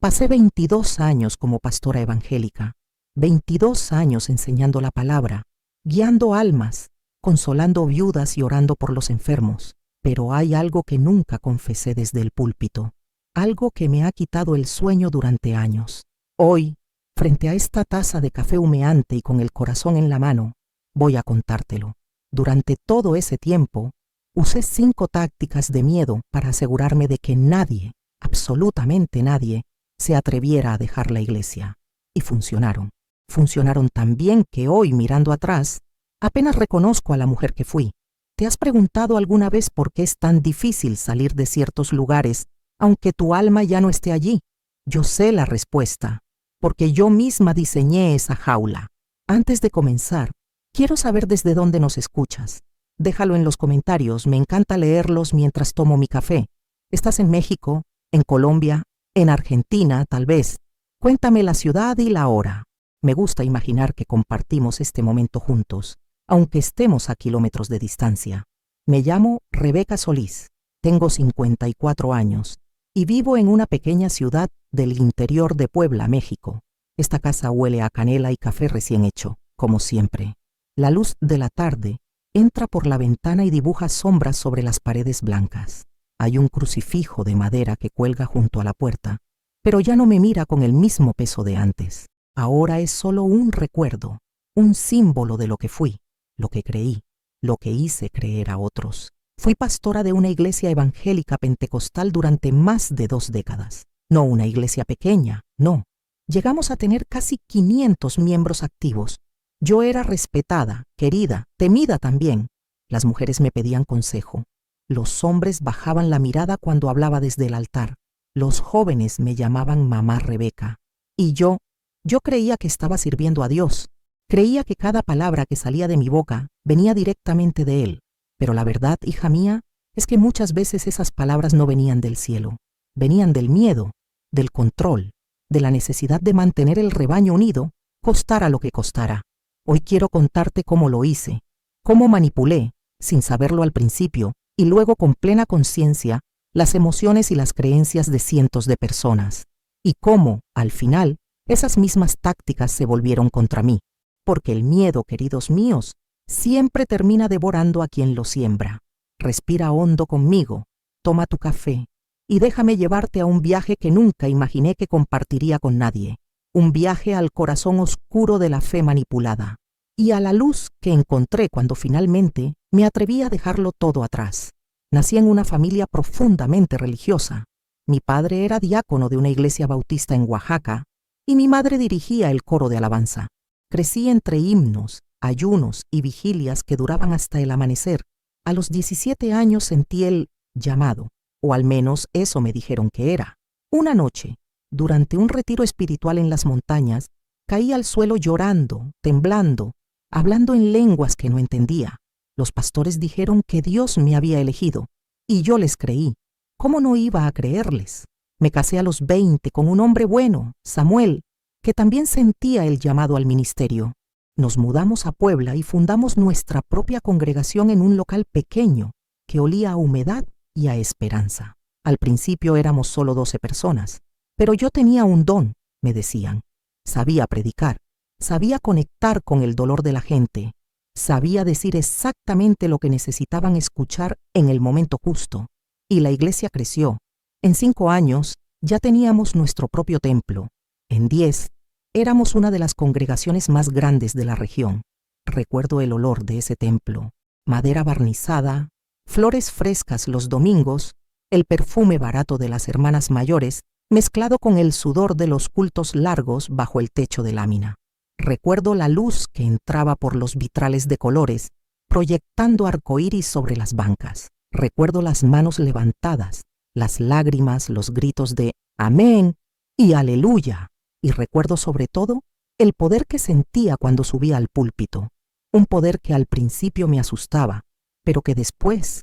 Pasé 22 años como pastora evangélica, 22 años enseñando la palabra, guiando almas, consolando viudas y orando por los enfermos. Pero hay algo que nunca confesé desde el púlpito, algo que me ha quitado el sueño durante años. Hoy, frente a esta taza de café humeante y con el corazón en la mano, voy a contártelo. Durante todo ese tiempo, usé 5 tácticas de miedo para asegurarme de que nadie, absolutamente nadie, se atreviera a dejar la iglesia. Y funcionaron. Funcionaron tan bien que hoy, mirando atrás, apenas reconozco a la mujer que fui. ¿Te has preguntado alguna vez por qué es tan difícil salir de ciertos lugares, aunque tu alma ya no esté allí? Yo sé la respuesta, porque yo misma diseñé esa jaula. Antes de comenzar, quiero saber desde dónde nos escuchas. Déjalo en los comentarios, me encanta leerlos mientras tomo mi café. ¿Estás en México? ¿En Colombia? ¿En Argentina, tal vez? Cuéntame la ciudad y la hora. Me gusta imaginar que compartimos este momento juntos, aunque estemos a kilómetros de distancia. Me llamo Rebeca Solís, tengo 54 años y vivo en una pequeña ciudad del interior de Puebla, México. Esta casa huele a canela y café recién hecho, como siempre. La luz de la tarde entra por la ventana y dibuja sombras sobre las paredes blancas. Hay un crucifijo de madera que cuelga junto a la puerta, pero ya no me mira con el mismo peso de antes. Ahora es solo un recuerdo, un símbolo de lo que fui, lo que creí, lo que hice creer a otros. Fui pastora de una iglesia evangélica pentecostal durante más de 2 décadas. No una iglesia pequeña, no. Llegamos a tener casi 500 miembros activos. Yo era respetada, querida, temida también. Las mujeres me pedían consejo. Los hombres bajaban la mirada cuando hablaba desde el altar. Los jóvenes me llamaban Mamá Rebeca. Y yo creía que estaba sirviendo a Dios. Creía que cada palabra que salía de mi boca venía directamente de Él. Pero la verdad, hija mía, es que muchas veces esas palabras no venían del cielo. Venían del miedo, del control, de la necesidad de mantener el rebaño unido, costara lo que costara. Hoy quiero contarte cómo lo hice, cómo manipulé, sin saberlo al principio, y luego con plena conciencia, las emociones y las creencias de cientos de personas. Y cómo, al final, esas mismas tácticas se volvieron contra mí. Porque el miedo, queridos míos, siempre termina devorando a quien lo siembra. Respira hondo conmigo, toma tu café y déjame llevarte a un viaje que nunca imaginé que compartiría con nadie. Un viaje al corazón oscuro de la fe manipulada y a la luz que encontré cuando finalmente me atreví a dejarlo todo atrás. Nací en una familia profundamente religiosa. Mi padre era diácono de una iglesia bautista en Oaxaca y mi madre dirigía el coro de alabanza. Crecí entre himnos, ayunos y vigilias que duraban hasta el amanecer. A los 17 años sentí el llamado, o al menos eso me dijeron que era. Una noche, durante un retiro espiritual en las montañas, caí al suelo llorando, temblando, hablando en lenguas que no entendía. Los pastores dijeron que Dios me había elegido, y yo les creí. ¿Cómo no iba a creerles? Me casé a los 20 con un hombre bueno, Samuel, que también sentía el llamado al ministerio. Nos mudamos a Puebla y fundamos nuestra propia congregación en un local pequeño que olía a humedad y a esperanza. Al principio éramos solo 12 personas, pero yo tenía un don, me decían. Sabía predicar, sabía conectar con el dolor de la gente, sabía decir exactamente lo que necesitaban escuchar en el momento justo. Y la iglesia creció. En 5 años ya teníamos nuestro propio templo. En 10, éramos una de las congregaciones más grandes de la región. Recuerdo el olor de ese templo, madera barnizada, flores frescas los domingos, el perfume barato de las hermanas mayores, mezclado con el sudor de los cultos largos bajo el techo de lámina. Recuerdo la luz que entraba por los vitrales de colores, proyectando arcoíris sobre las bancas. Recuerdo las manos levantadas, las lágrimas, los gritos de «Amén» y «Aleluya». Y recuerdo sobre todo el poder que sentía cuando subía al púlpito. Un poder que al principio me asustaba, pero que después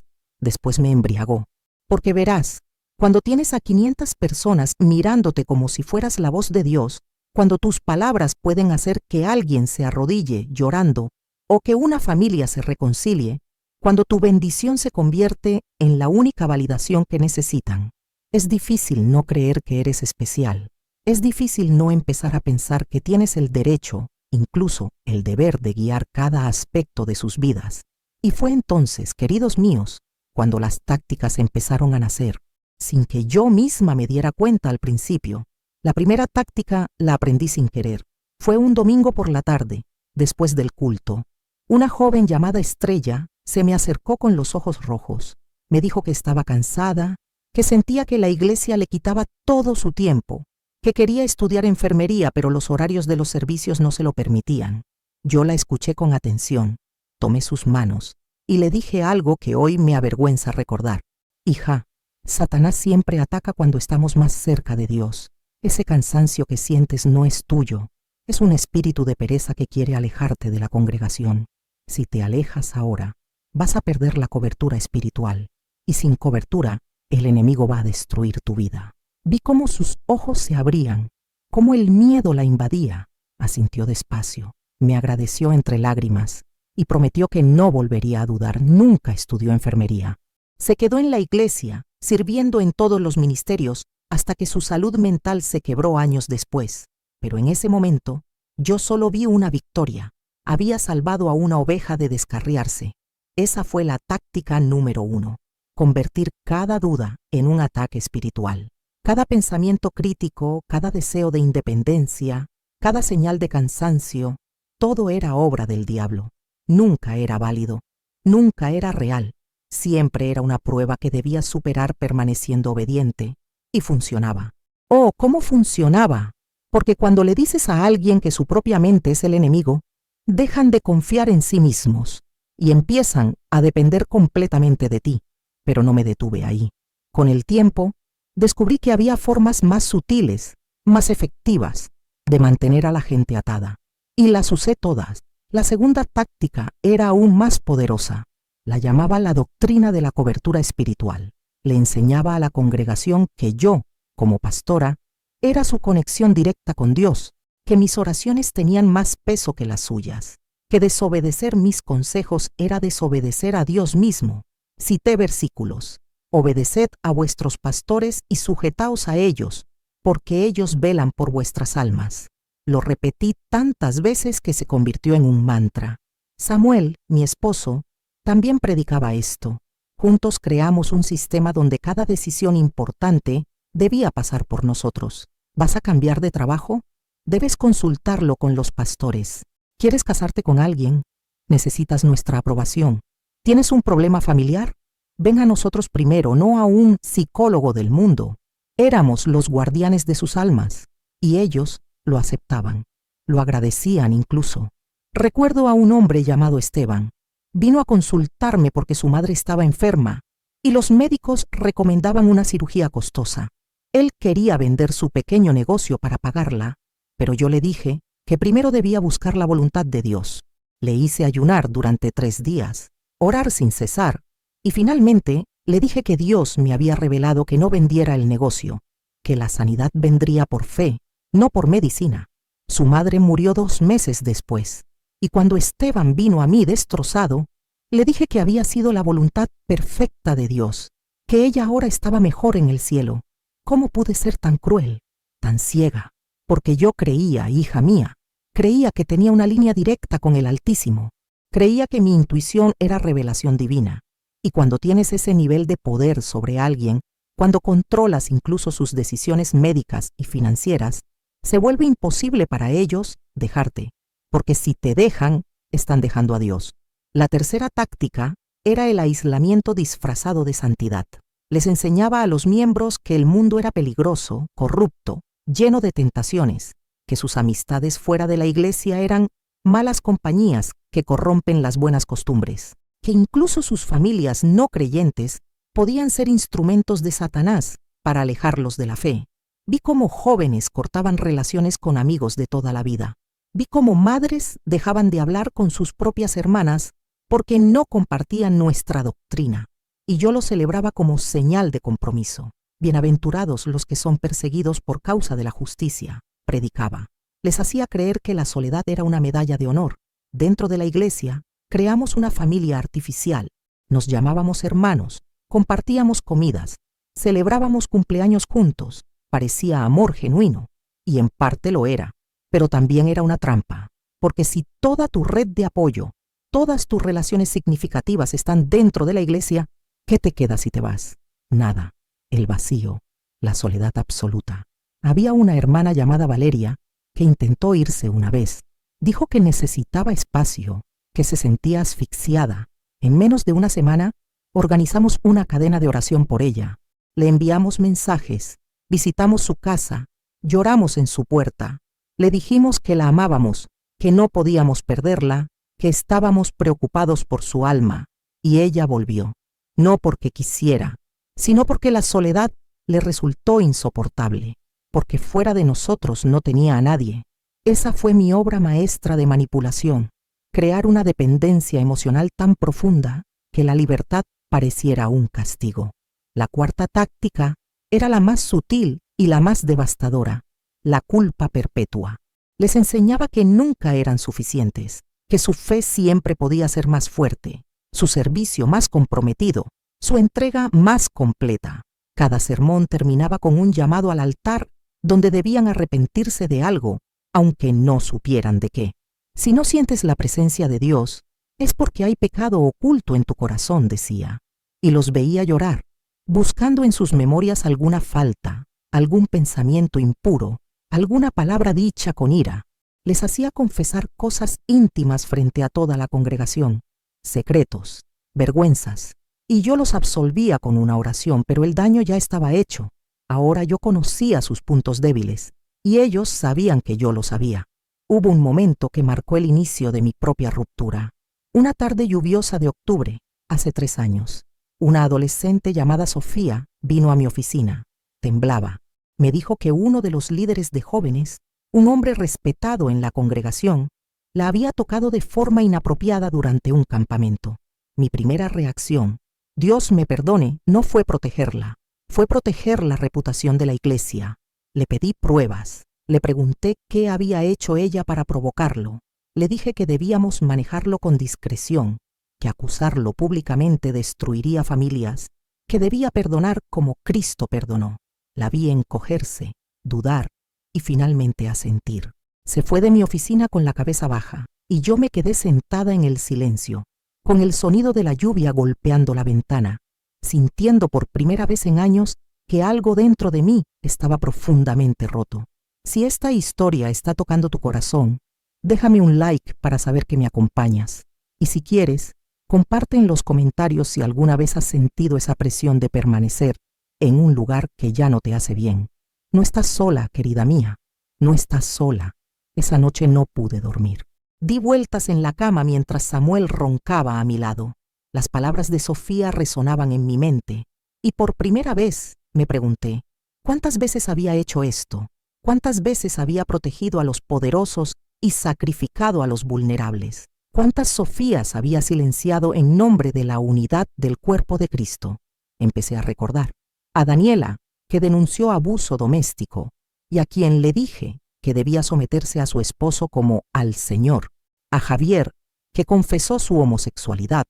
me embriagó. Porque verás, cuando tienes a 500 personas mirándote como si fueras la voz de Dios, cuando tus palabras pueden hacer que alguien se arrodille llorando o que una familia se reconcilie, cuando tu bendición se convierte en la única validación que necesitan, es difícil no creer que eres especial. Es difícil no empezar a pensar que tienes el derecho, incluso el deber de guiar cada aspecto de sus vidas. Y fue entonces, queridos míos, cuando las tácticas empezaron a nacer, sin que yo misma me diera cuenta al principio. La primera táctica la aprendí sin querer. Fue un domingo por la tarde, después del culto. Una joven llamada Estrella se me acercó con los ojos rojos. Me dijo que estaba cansada, que sentía que la iglesia le quitaba todo su tiempo, que quería estudiar enfermería, pero los horarios de los servicios no se lo permitían. Yo la escuché con atención, tomé sus manos y le dije algo que hoy me avergüenza recordar. Hija, Satanás siempre ataca cuando estamos más cerca de Dios. Ese cansancio que sientes no es tuyo, es un espíritu de pereza que quiere alejarte de la congregación. Si te alejas ahora, vas a perder la cobertura espiritual, y sin cobertura, el enemigo va a destruir tu vida. Vi cómo sus ojos se abrían, cómo el miedo la invadía. Asintió despacio, me agradeció entre lágrimas y prometió que no volvería a dudar. Nunca estudió enfermería. Se quedó en la iglesia, sirviendo en todos los ministerios, hasta que su salud mental se quebró años después. Pero en ese momento, yo solo vi una victoria. Había salvado a una oveja de descarriarse. Esa fue la táctica número 1. Convertir cada duda en un ataque espiritual. Cada pensamiento crítico, cada deseo de independencia, cada señal de cansancio, todo era obra del diablo. Nunca era válido, nunca era real. Siempre era una prueba que debías superar permaneciendo obediente. Y funcionaba. ¡Oh, cómo funcionaba! Porque cuando le dices a alguien que su propia mente es el enemigo, dejan de confiar en sí mismos y empiezan a depender completamente de ti. Pero no me detuve ahí. Con el tiempo, descubrí que había formas más sutiles, más efectivas, de mantener a la gente atada. Y las usé todas. La segunda táctica era aún más poderosa. La llamaba la doctrina de la cobertura espiritual. Le enseñaba a la congregación que yo, como pastora, era su conexión directa con Dios, que mis oraciones tenían más peso que las suyas, que desobedecer mis consejos era desobedecer a Dios mismo. Cité versículos: obedeced a vuestros pastores y sujetaos a ellos, porque ellos velan por vuestras almas. Lo repetí tantas veces que se convirtió en un mantra. Samuel, mi esposo, también predicaba esto. Juntos creamos un sistema donde cada decisión importante debía pasar por nosotros. ¿Vas a cambiar de trabajo? Debes consultarlo con los pastores. ¿Quieres casarte con alguien? Necesitas nuestra aprobación. ¿Tienes un problema familiar? Ven a nosotros primero, no a un psicólogo del mundo. Éramos los guardianes de sus almas, y ellos lo aceptaban, lo agradecían incluso. Recuerdo a un hombre llamado Esteban. Vino a consultarme porque su madre estaba enferma, y los médicos recomendaban una cirugía costosa. Él quería vender su pequeño negocio para pagarla, pero yo le dije que primero debía buscar la voluntad de Dios. Le hice ayunar durante 3 días, orar sin cesar, y finalmente le dije que Dios me había revelado que no vendiera el negocio, que la sanidad vendría por fe, no por medicina. Su madre murió 2 meses después, y cuando Esteban vino a mí destrozado, le dije que había sido la voluntad perfecta de Dios, que ella ahora estaba mejor en el cielo. ¿Cómo pude ser tan cruel, tan ciega? Porque yo creía, hija mía, creía que tenía una línea directa con el Altísimo. Creía que mi intuición era revelación divina. Y cuando tienes ese nivel de poder sobre alguien, cuando controlas incluso sus decisiones médicas y financieras, se vuelve imposible para ellos dejarte, porque si te dejan, están dejando a Dios. La tercera táctica era el aislamiento disfrazado de santidad. Les enseñaba a los miembros que el mundo era peligroso, corrupto, lleno de tentaciones, que sus amistades fuera de la iglesia eran malas compañías que corrompen las buenas costumbres, que incluso sus familias no creyentes podían ser instrumentos de Satanás para alejarlos de la fe. Vi cómo jóvenes cortaban relaciones con amigos de toda la vida. Vi cómo madres dejaban de hablar con sus propias hermanas porque no compartían nuestra doctrina, y yo lo celebraba como señal de compromiso. Bienaventurados los que son perseguidos por causa de la justicia, predicaba. Les hacía creer que la soledad era una medalla de honor. Dentro de la iglesia, creamos una familia artificial. Nos llamábamos hermanos, compartíamos comidas, celebrábamos cumpleaños juntos. Parecía amor genuino, y en parte lo era, pero también era una trampa, porque si toda tu red de apoyo, todas tus relaciones significativas están dentro de la iglesia, ¿qué te queda si te vas? Nada, el vacío, la soledad absoluta. Había una hermana llamada Valeria que intentó irse una vez. Dijo que necesitaba espacio, que se sentía asfixiada. En menos de una semana, organizamos una cadena de oración por ella. Le enviamos mensajes, visitamos su casa, lloramos en su puerta. Le dijimos que la amábamos, que no podíamos perderla, que estábamos preocupados por su alma. Y ella volvió, no porque quisiera, sino porque la soledad le resultó insoportable, porque fuera de nosotros no tenía a nadie. Esa fue mi obra maestra de manipulación, crear una dependencia emocional tan profunda que la libertad pareciera un castigo. La cuarta táctica era la más sutil y la más devastadora, la culpa perpetua. Les enseñaba que nunca eran suficientes, que su fe siempre podía ser más fuerte, su servicio más comprometido, su entrega más completa. Cada sermón terminaba con un llamado al altar donde debían arrepentirse de algo, aunque no supieran de qué. Si no sientes la presencia de Dios, es porque hay pecado oculto en tu corazón, decía. Y los veía llorar, buscando en sus memorias alguna falta, algún pensamiento impuro, alguna palabra dicha con ira. Les hacía confesar cosas íntimas frente a toda la congregación, secretos, vergüenzas, y yo los absolvía con una oración, pero el daño ya estaba hecho. Ahora yo conocía sus puntos débiles, y ellos sabían que yo lo sabía. Hubo un momento que marcó el inicio de mi propia ruptura. Una tarde lluviosa de octubre, hace 3 años, una adolescente llamada Sofía vino a mi oficina. Temblaba. Me dijo que uno de los líderes de jóvenes, un hombre respetado en la congregación, la había tocado de forma inapropiada durante un campamento. Mi primera reacción, Dios me perdone, no fue protegerla, fue proteger la reputación de la iglesia. Le pedí pruebas, le pregunté qué había hecho ella para provocarlo. Le dije que debíamos manejarlo con discreción, que acusarlo públicamente destruiría familias, que debía perdonar como Cristo perdonó. La vi encogerse, dudar y finalmente asentir. Se fue de mi oficina con la cabeza baja y yo me quedé sentada en el silencio, con el sonido de la lluvia golpeando la ventana, sintiendo por primera vez en años que algo dentro de mí estaba profundamente roto. Si esta historia está tocando tu corazón, déjame un like para saber que me acompañas. Y si quieres, comparte en los comentarios si alguna vez has sentido esa presión de permanecer en un lugar que ya no te hace bien. No estás sola, querida mía. No estás sola. Esa noche no pude dormir. Di vueltas en la cama mientras Samuel roncaba a mi lado. Las palabras de Sofía resonaban en mi mente. Y por primera vez me pregunté, ¿cuántas veces había hecho esto? ¿Cuántas veces había protegido a los poderosos y sacrificado a los vulnerables? ¿Cuántas Sofías había silenciado en nombre de la unidad del cuerpo de Cristo? Empecé a recordar. A Daniela, que denunció abuso doméstico, y a quien le dije que debía someterse a su esposo como al Señor. A Javier, que confesó su homosexualidad,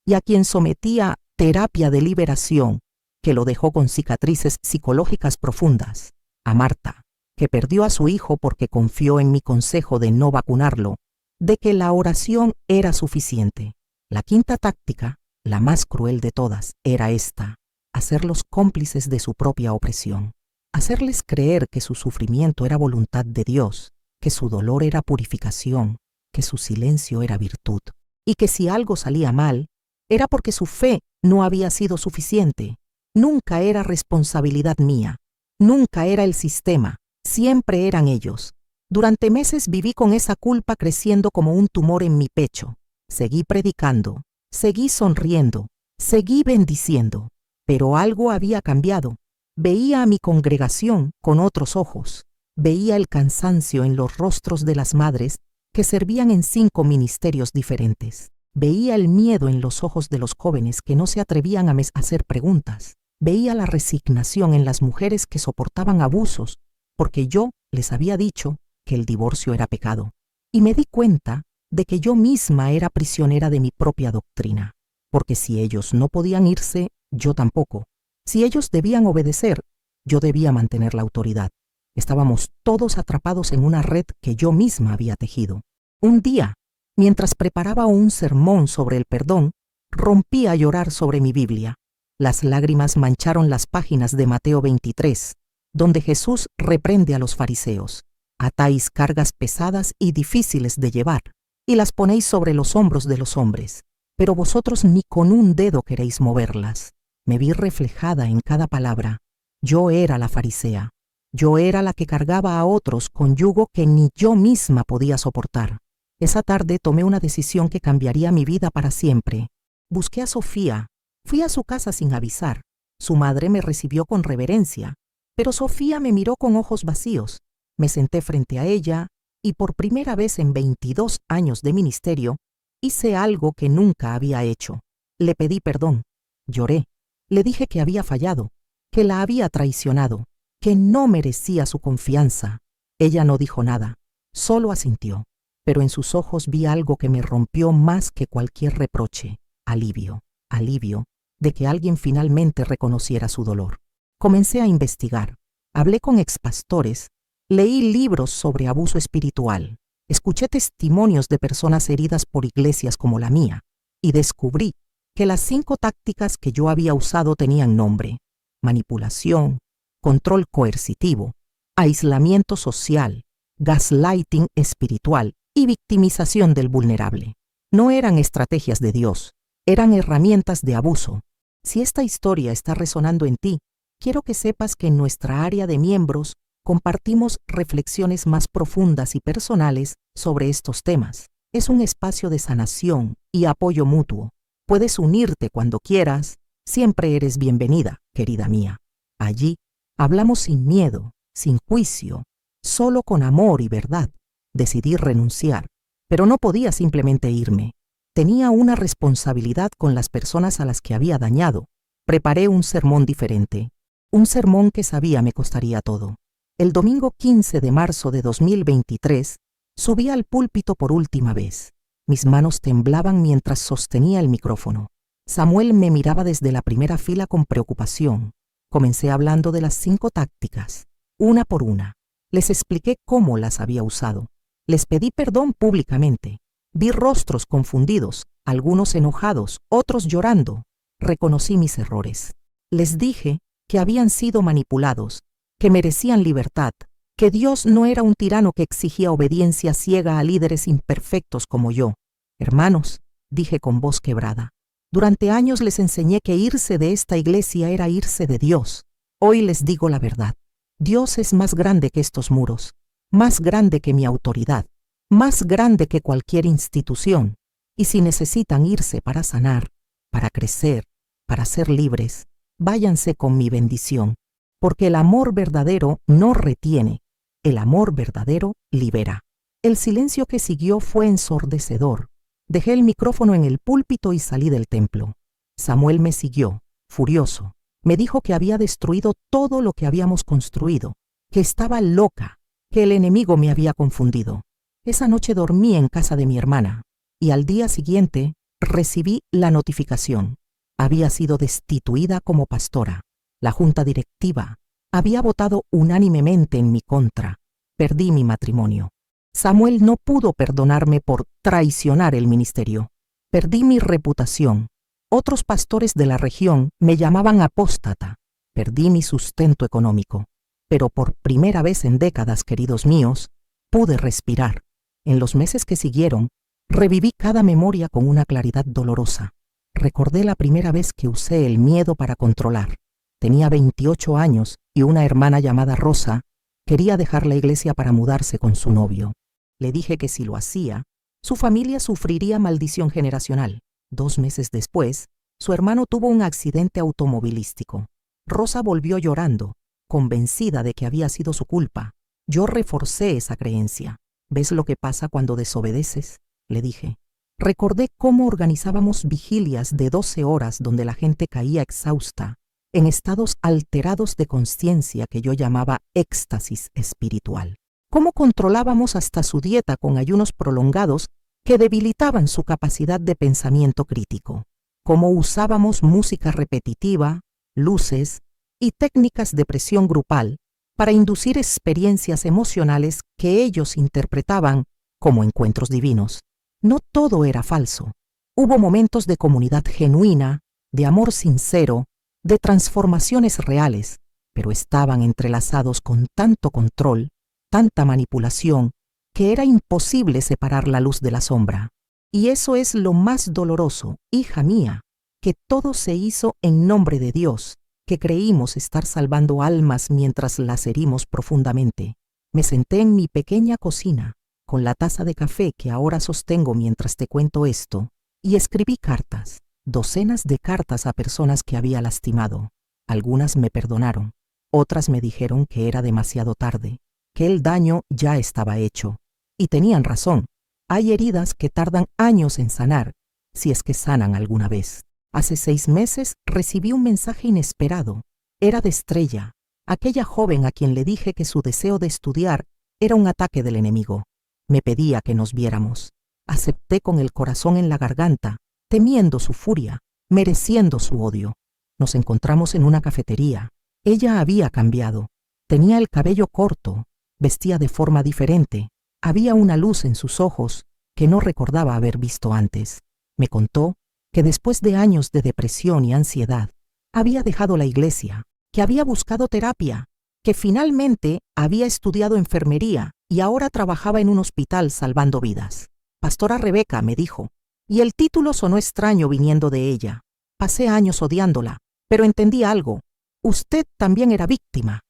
y a quien sometía terapia de liberación, que lo dejó con cicatrices psicológicas profundas. A Marta, que perdió a su hijo porque confió en mi consejo de no vacunarlo, de que la oración era suficiente. La quinta táctica, la más cruel de todas, era esta: hacerlos cómplices de su propia opresión, hacerles creer que su sufrimiento era voluntad de Dios, que su dolor era purificación, que su silencio era virtud, y que si algo salía mal, era porque su fe no había sido suficiente. Nunca era responsabilidad mía, nunca era el sistema, siempre eran ellos. Durante meses viví con esa culpa creciendo como un tumor en mi pecho. Seguí predicando, seguí sonriendo, seguí bendiciendo. Pero algo había cambiado. Veía a mi congregación con otros ojos. Veía el cansancio en los rostros de las madres que servían en 5 ministerios diferentes. Veía el miedo en los ojos de los jóvenes que no se atrevían a hacer preguntas. Veía la resignación en las mujeres que soportaban abusos porque yo les había dicho que el divorcio era pecado. Y me di cuenta de que yo misma era prisionera de mi propia doctrina. Porque si ellos no podían irse, yo tampoco. Si ellos debían obedecer, yo debía mantener la autoridad. Estábamos todos atrapados en una red que yo misma había tejido. Un día, mientras preparaba un sermón sobre el perdón, rompí a llorar sobre mi Biblia. Las lágrimas mancharon las páginas de Mateo 23, donde Jesús reprende a los fariseos. Atáis cargas pesadas y difíciles de llevar, y las ponéis sobre los hombros de los hombres, pero vosotros ni con un dedo queréis moverlas. Me vi reflejada en cada palabra. Yo era la farisea. Yo era la que cargaba a otros con yugo que ni yo misma podía soportar. Esa tarde tomé una decisión que cambiaría mi vida para siempre. Busqué a Sofía. Fui a su casa sin avisar. Su madre me recibió con reverencia, pero Sofía me miró con ojos vacíos. Me senté frente a ella y por primera vez en 22 años de ministerio, hice algo que nunca había hecho. Le pedí perdón. Lloré. Le dije que había fallado, que la había traicionado, que no merecía su confianza. Ella no dijo nada, solo asintió, pero en sus ojos vi algo que me rompió más que cualquier reproche. Alivio de que alguien finalmente reconociera su dolor. Comencé a investigar. Hablé con expastores. Leí libros sobre abuso espiritual. Escuché testimonios de personas heridas por iglesias como la mía y descubrí que las 5 tácticas que yo había usado tenían nombre: manipulación, control coercitivo, aislamiento social, gaslighting espiritual y victimización del vulnerable. No eran estrategias de Dios, eran herramientas de abuso. Si esta historia está resonando en ti, quiero que sepas que en nuestra área de miembros compartimos reflexiones más profundas y personales sobre estos temas. Es un espacio de sanación y apoyo mutuo. Puedes unirte cuando quieras. Siempre eres bienvenida, querida mía. Allí hablamos sin miedo, sin juicio, solo con amor y verdad. Decidí renunciar, pero no podía simplemente irme. Tenía una responsabilidad con las personas a las que había dañado. Preparé un sermón diferente, un sermón que sabía me costaría todo. El domingo 15 de marzo de 2023, subí al púlpito por última vez. Mis manos temblaban mientras sostenía el micrófono. Samuel me miraba desde la primera fila con preocupación. Comencé hablando de las 5 tácticas, una por una. Les expliqué cómo las había usado. Les pedí perdón públicamente. Vi rostros confundidos, algunos enojados, otros llorando. Reconocí mis errores. Les dije que habían sido manipulados, que merecían libertad, que Dios no era un tirano que exigía obediencia ciega a líderes imperfectos como yo. Hermanos, dije con voz quebrada, durante años les enseñé que irse de esta iglesia era irse de Dios. Hoy les digo la verdad. Dios es más grande que estos muros, más grande que mi autoridad, más grande que cualquier institución. Y si necesitan irse para sanar, para crecer, para ser libres, váyanse con mi bendición, porque el amor verdadero no retiene, el amor verdadero libera. El silencio que siguió fue ensordecedor. Dejé el micrófono en el púlpito y salí del templo. Samuel me siguió, furioso. Me dijo que había destruido todo lo que habíamos construido, que estaba loca, que el enemigo me había confundido. Esa noche dormí en casa de mi hermana y al día siguiente recibí la notificación. Había sido destituida como pastora. La junta directiva había votado unánimemente en mi contra. Perdí mi matrimonio. Samuel no pudo perdonarme por traicionar el ministerio. Perdí mi reputación. Otros pastores de la región me llamaban apóstata. Perdí mi sustento económico. Pero por primera vez en décadas, queridos míos, pude respirar. En los meses que siguieron, reviví cada memoria con una claridad dolorosa. Recordé la primera vez que usé el miedo para controlar. Tenía 28 años y una hermana llamada Rosa quería dejar la iglesia para mudarse con su novio. Le dije que si lo hacía, su familia sufriría maldición generacional. 2 meses después, su hermano tuvo un accidente automovilístico. Rosa volvió llorando, convencida de que había sido su culpa. Yo reforcé esa creencia. ¿Ves lo que pasa cuando desobedeces?, le dije. Recordé cómo organizábamos vigilias de 12 horas donde la gente caía exhausta, en estados alterados de conciencia que yo llamaba éxtasis espiritual. Cómo controlábamos hasta su dieta con ayunos prolongados que debilitaban su capacidad de pensamiento crítico. Cómo usábamos música repetitiva, luces y técnicas de presión grupal para inducir experiencias emocionales que ellos interpretaban como encuentros divinos. No todo era falso. Hubo momentos de comunidad genuina, de amor sincero, de transformaciones reales, pero estaban entrelazados con tanto control, tanta manipulación, que era imposible separar la luz de la sombra. Y eso es lo más doloroso, hija mía, que todo se hizo en nombre de Dios, que creímos estar salvando almas mientras las herimos profundamente. Me senté en mi pequeña cocina, con la taza de café que ahora sostengo mientras te cuento esto, y escribí cartas, docenas de cartas a personas que había lastimado. Algunas me perdonaron, otras me dijeron que era demasiado tarde, que el daño ya estaba hecho. Y tenían razón. Hay heridas que tardan años en sanar, si es que sanan alguna vez. Hace 6 meses recibí un mensaje inesperado. Era de Estrella, aquella joven a quien le dije que su deseo de estudiar era un ataque del enemigo. Me pedía que nos viéramos. Acepté con el corazón en la garganta, temiendo su furia, mereciendo su odio. Nos encontramos en una cafetería. Ella había cambiado. Tenía el cabello corto, vestía de forma diferente. Había una luz en sus ojos que no recordaba haber visto antes. Me contó que después de años de depresión y ansiedad, había dejado la iglesia, que había buscado terapia, que finalmente había estudiado enfermería y ahora trabajaba en un hospital salvando vidas. Pastora Rebeca, me dijo, y el título sonó extraño viniendo de ella. Pasé años odiándola, pero entendí algo. Usted también era víctima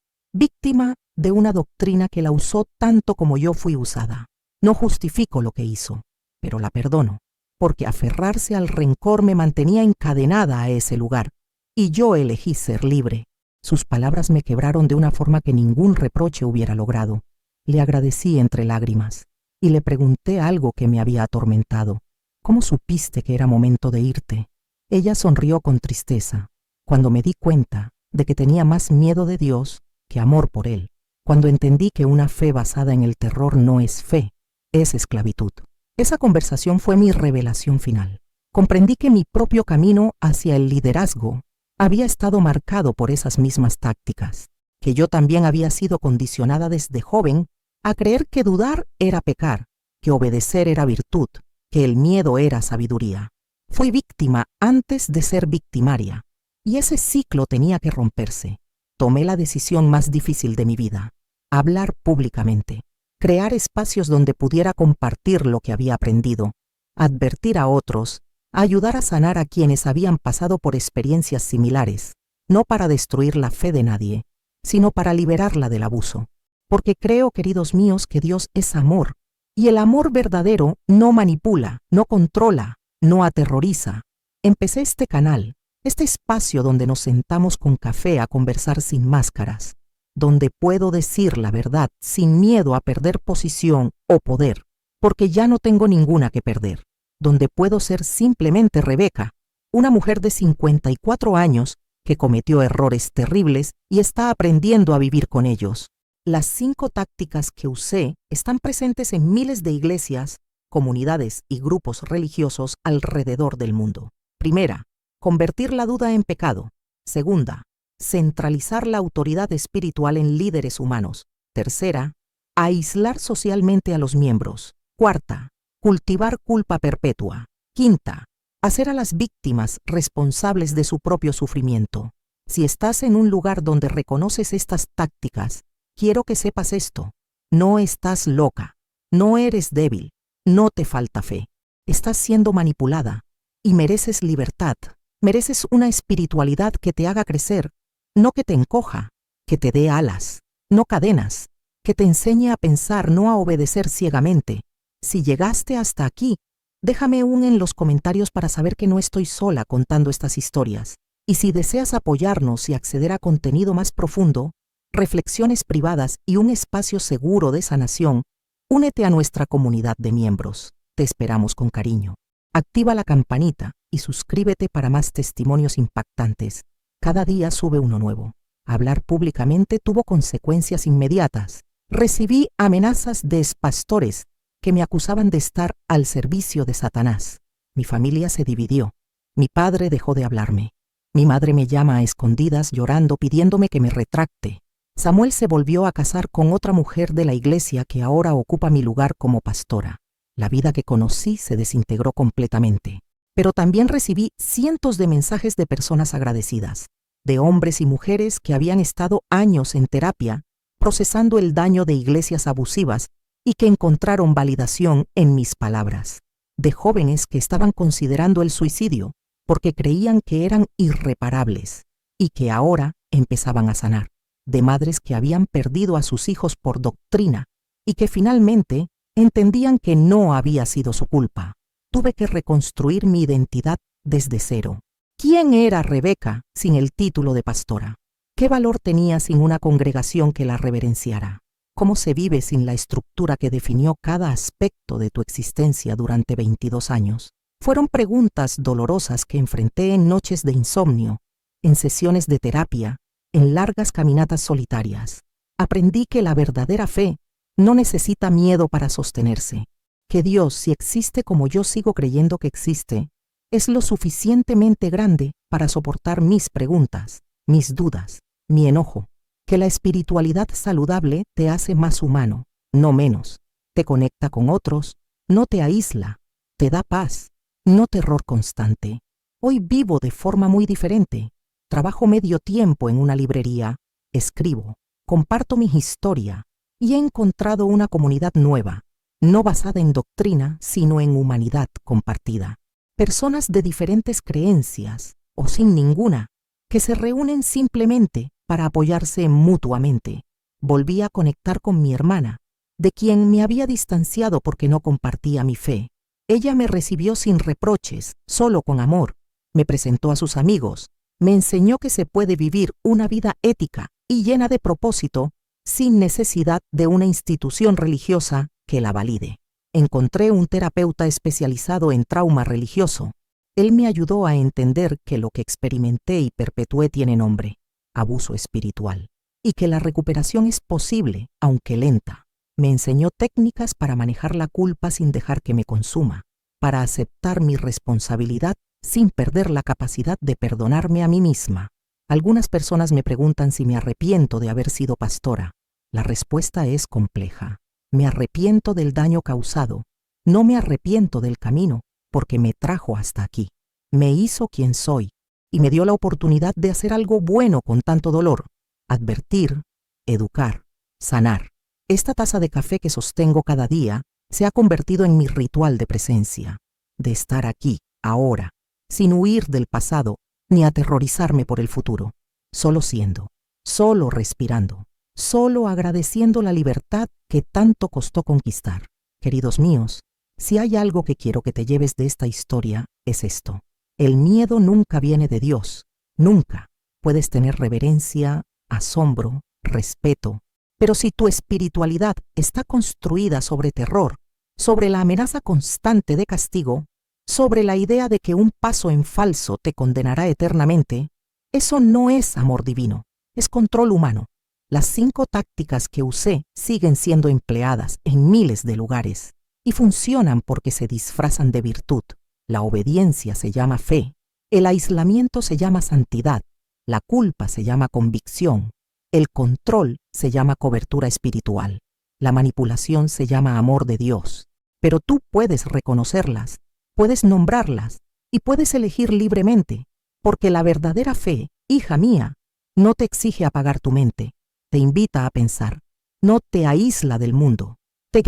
de una doctrina que la usó tanto como yo fui usada. No justifico lo que hizo, pero la perdono, porque aferrarse al rencor me mantenía encadenada a ese lugar, y yo elegí ser libre. Sus palabras me quebraron de una forma que ningún reproche hubiera logrado. Le agradecí entre lágrimas, y le pregunté algo que me había atormentado. ¿Cómo supiste que era momento de irte? Ella sonrió con tristeza, cuando me di cuenta de que tenía más miedo de Dios que amor por Él, cuando entendí que una fe basada en el terror no es fe, es esclavitud. Esa conversación fue mi revelación final. Comprendí que mi propio camino hacia el liderazgo había estado marcado por esas mismas tácticas, que yo también había sido condicionada desde joven a creer que dudar era pecar, que obedecer era virtud, que el miedo era sabiduría. Fui víctima antes de ser victimaria, y ese ciclo tenía que romperse. Tomé la decisión más difícil de mi vida: hablar públicamente, crear espacios donde pudiera compartir lo que había aprendido, advertir a otros, ayudar a sanar a quienes habían pasado por experiencias similares, no para destruir la fe de nadie, sino para liberarla del abuso. Porque creo, queridos míos, que Dios es amor, y el amor verdadero no manipula, no controla, no aterroriza. Empecé este canal, este espacio donde nos sentamos con café a conversar sin máscaras, donde puedo decir la verdad sin miedo a perder posición o poder, porque ya no tengo ninguna que perder, donde puedo ser simplemente Rebeca, una mujer de 54 años que cometió errores terribles y está aprendiendo a vivir con ellos. Las 5 tácticas que usé están presentes en miles de iglesias, comunidades y grupos religiosos alrededor del mundo. Primera, convertir la duda en pecado. Segunda, centralizar la autoridad espiritual en líderes humanos. Tercera, aislar socialmente a los miembros. Cuarta, cultivar culpa perpetua. Quinta, hacer a las víctimas responsables de su propio sufrimiento. Si estás en un lugar donde reconoces estas tácticas, quiero que sepas esto: no estás loca, no eres débil, no te falta fe. Estás siendo manipulada y mereces libertad. Mereces una espiritualidad que te haga crecer, no que te encoja, que te dé alas, no cadenas, que te enseñe a pensar, no a obedecer ciegamente. Si llegaste hasta aquí, déjame en los comentarios para saber que no estoy sola contando estas historias. Y si deseas apoyarnos y acceder a contenido más profundo, reflexiones privadas y un espacio seguro de sanación, únete a nuestra comunidad de miembros. Te esperamos con cariño. Activa la campanita y suscríbete para más testimonios impactantes. Cada día sube uno nuevo. Hablar públicamente tuvo consecuencias inmediatas. Recibí amenazas de expastores que me acusaban de estar al servicio de Satanás. Mi familia se dividió. Mi padre dejó de hablarme. Mi madre me llama a escondidas llorando pidiéndome que me retracte. Samuel se volvió a casar con otra mujer de la iglesia que ahora ocupa mi lugar como pastora. La vida que conocí se desintegró completamente. Pero también recibí cientos de mensajes de personas agradecidas, de hombres y mujeres que habían estado años en terapia, procesando el daño de iglesias abusivas y que encontraron validación en mis palabras, de jóvenes que estaban considerando el suicidio porque creían que eran irreparables y que ahora empezaban a sanar, de madres que habían perdido a sus hijos por doctrina y que finalmente entendían que no había sido su culpa. Tuve que reconstruir mi identidad desde cero. ¿Quién era Rebeca sin el título de pastora? ¿Qué valor tenía sin una congregación que la reverenciara? ¿Cómo se vive sin la estructura que definió cada aspecto de tu existencia durante 22 años? Fueron preguntas dolorosas que enfrenté en noches de insomnio, en sesiones de terapia, en largas caminatas solitarias. Aprendí que la verdadera fe no necesita miedo para sostenerse, que Dios, si existe como yo sigo creyendo que existe, es lo suficientemente grande para soportar mis preguntas, mis dudas, mi enojo, que la espiritualidad saludable te hace más humano, no menos, te conecta con otros, no te aísla, te da paz, no terror constante. Hoy vivo de forma muy diferente. Trabajo medio tiempo en una librería, escribo, comparto mi historia y he encontrado una comunidad nueva, no basada en doctrina, sino en humanidad compartida. Personas de diferentes creencias, o sin ninguna, que se reúnen simplemente para apoyarse mutuamente. Volví a conectar con mi hermana, de quien me había distanciado porque no compartía mi fe. Ella me recibió sin reproches, solo con amor. Me presentó a sus amigos, me enseñó que se puede vivir una vida ética y llena de propósito sin necesidad de una institución religiosa que la valide. Encontré un terapeuta especializado en trauma religioso. Él me ayudó a entender que lo que experimenté y perpetué tiene nombre, abuso espiritual, y que la recuperación es posible, aunque lenta. Me enseñó técnicas para manejar la culpa sin dejar que me consuma, para aceptar mi responsabilidad sin perder la capacidad de perdonarme a mí misma. Algunas personas me preguntan si me arrepiento de haber sido pastora. La respuesta es compleja. Me arrepiento del daño causado. No me arrepiento del camino, porque me trajo hasta aquí. Me hizo quien soy y me dio la oportunidad de hacer algo bueno con tanto dolor. Advertir, educar, sanar. Esta taza de café que sostengo cada día se ha convertido en mi ritual de presencia, de estar aquí, ahora, sin huir del pasado ni aterrorizarme por el futuro, solo siendo, solo respirando, solo agradeciendo la libertad que tanto costó conquistar. Queridos míos, si hay algo que quiero que te lleves de esta historia, es esto. El miedo nunca viene de Dios, nunca. Puedes tener reverencia, asombro, respeto, pero si tu espiritualidad está construida sobre terror, sobre la amenaza constante de castigo, sobre la idea de que un paso en falso te condenará eternamente, eso no es amor divino, es control humano. Las 5 tácticas que usé siguen siendo empleadas en miles de lugares y funcionan porque se disfrazan de virtud. La obediencia se llama fe, el aislamiento se llama santidad, la culpa se llama convicción, el control se llama cobertura espiritual, la manipulación se llama amor de Dios. Pero tú puedes reconocerlas, puedes nombrarlas y puedes elegir libremente, porque la verdadera fe, hija mía, no te exige apagar tu mente, te invita a pensar, no te aísla del mundo, te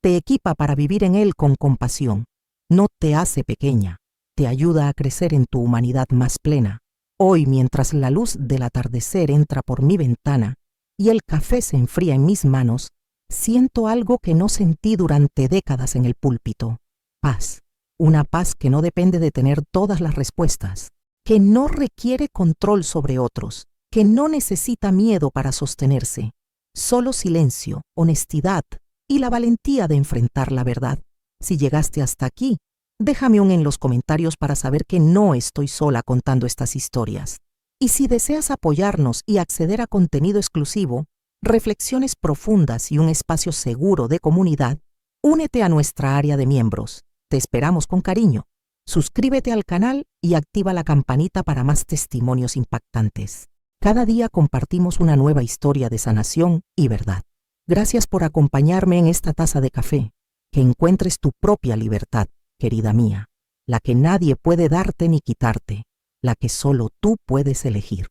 equipa para vivir en él con compasión, no te hace pequeña, te ayuda a crecer en tu humanidad más plena. Hoy, mientras la luz del atardecer entra por mi ventana y el café se enfría en mis manos, siento algo que no sentí durante décadas en el púlpito. Paz, una paz que no depende de tener todas las respuestas, que no requiere control sobre otros, que no necesita miedo para sostenerse, solo silencio, honestidad y la valentía de enfrentar la verdad. Si llegaste hasta aquí, déjame un en los comentarios para saber que no estoy sola contando estas historias. Y si deseas apoyarnos y acceder a contenido exclusivo, reflexiones profundas y un espacio seguro de comunidad, únete a nuestra área de miembros. Te esperamos con cariño. Suscríbete al canal y activa la campanita para más testimonios impactantes. Cada día compartimos una nueva historia de sanación y verdad. Gracias por acompañarme en esta taza de café. Que encuentres tu propia libertad, querida mía, la que nadie puede darte ni quitarte, la que solo tú puedes elegir.